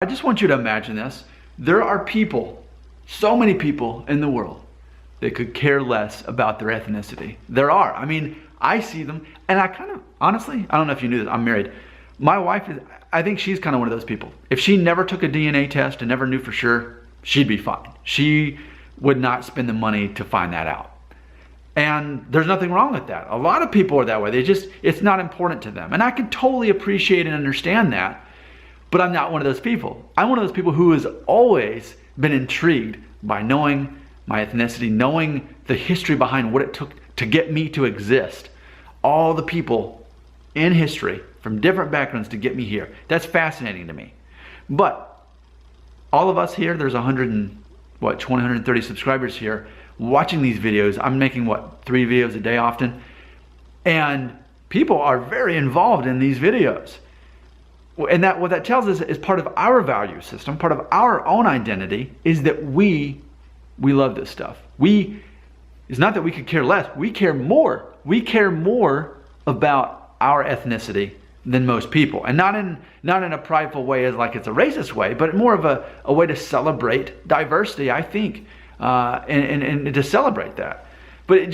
I just want you to imagine this. There are people, so many people in the world that could care less about their ethnicity. There are. I mean, I see them, and I kind of, honestly, I don't know if you knew this, I'm married. My wife is, I think she's kind of one of those people. If she never took a DNA test and never knew for sure, she'd be fine. She would not spend the money to find that out. And there's nothing wrong with that. A lot of people are that way. It's not important to them. And I can totally appreciate and understand that, but I'm not one of those people. I'm one of those people who has always been intrigued by knowing my ethnicity, knowing the history behind what it took to get me to exist. All the people in history from different backgrounds to get me here. That's fascinating to me. But all of us here, there's 130 subscribers here watching these videos. I'm making 3 videos a day often. And people are very involved in these videos. And what that tells us is part of our value system, part of our own identity, is that we love this stuff. It's not that we could care less, we care more. We care more about our ethnicity than most people. And not in a prideful way as like it's a racist way, but more of a way to celebrate diversity, I think, and to celebrate that. But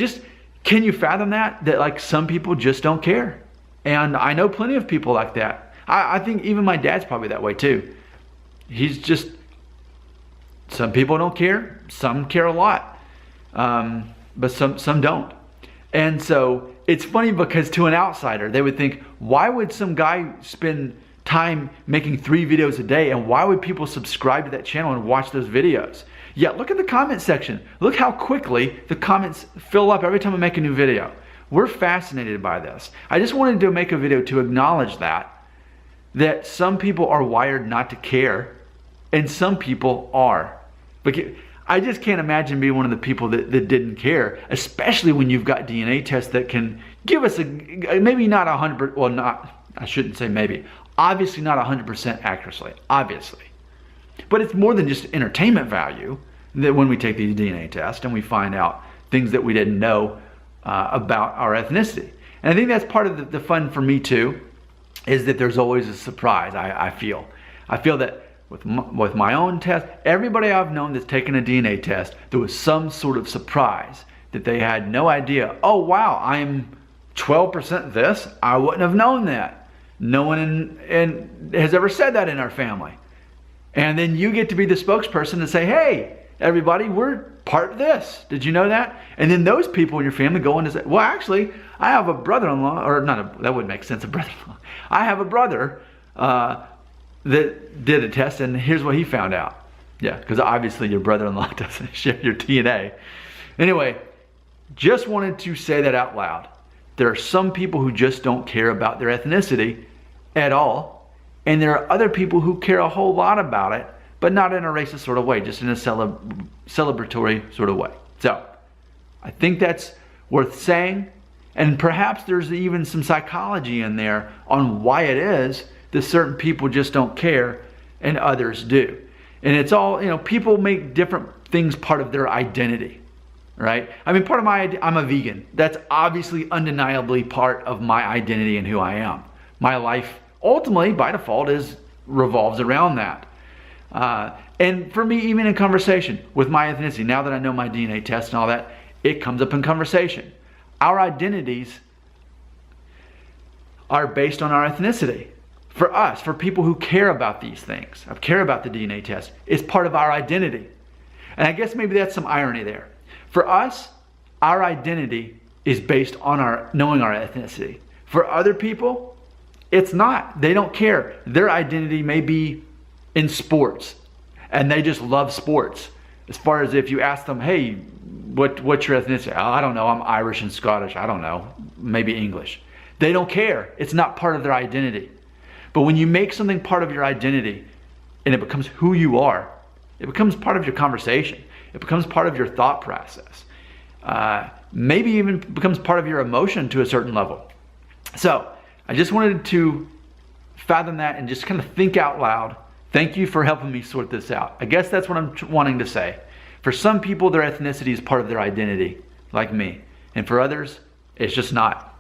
can you fathom that like some people just don't care? And I know plenty of people like that. I think even my dad's probably that way too. Some people don't care, some care a lot, but some don't. And so it's funny because to an outsider, they would think, why would some guy spend time making 3 videos a day, and why would people subscribe to that channel and watch those videos? Yet look at the comment section. Look how quickly the comments fill up every time I make a new video. We're fascinated by this. I just wanted to make a video to acknowledge that some people are wired not to care, and some people are. But I just can't imagine being one of the people that didn't care, especially when you've got DNA tests that can give us maybe not 100%, well, I shouldn't say maybe, obviously not 100% accuracy, obviously. But it's more than just entertainment value that when we take these DNA tests and we find out things that we didn't know about our ethnicity. And I think that's part of the fun for me too, is that there's always a surprise. I feel that with my own test, everybody I've known that's taken a DNA test, there was some sort of surprise that they had no idea. Oh wow, I'm 12% this. I wouldn't have known that. No one has ever said that in our family. And then you get to be the spokesperson to say, hey, everybody, we're part of this. Did you know that? And then those people in your family go on to say, well, actually, I have a brother-in-law, or that wouldn't make sense, a brother-in-law. I have a brother that did a test, and here's what he found out. Yeah, because obviously your brother-in-law doesn't share your DNA. Anyway, just wanted to say that out loud. There are some people who just don't care about their ethnicity at all. And there are other people who care a whole lot about it, but not in a racist sort of way, just in a celebratory sort of way. So I think that's worth saying. And perhaps there's even some psychology in there on why it is that certain people just don't care and others do. And it's all, people make different things part of their identity, right? I mean, I'm a vegan. That's obviously undeniably part of my identity and who I am. My life ultimately, by default, revolves around that. And for me, even in conversation with my ethnicity, now that I know my DNA test and all that, it comes up in conversation. Our identities are based on our ethnicity. For us, for people who care about these things, care about the DNA test, it's part of our identity. And I guess maybe that's some irony there. For us, our identity is based on knowing our ethnicity. For other people, it's not. They don't care. Their identity may be in sports, and they just love sports. As far as if you ask them, hey, what's your ethnicity? Oh, I don't know. I'm Irish and Scottish. I don't know. Maybe English. They don't care. It's not part of their identity. But when you make something part of your identity and it becomes who you are, it becomes part of your conversation. It becomes part of your thought process. Maybe even becomes part of your emotion to a certain level. So I just wanted to fathom that and just kind of think out loud. Thank you for helping me sort this out. I guess that's what I'm wanting to say. For some people, their ethnicity is part of their identity, like me. And for others, it's just not.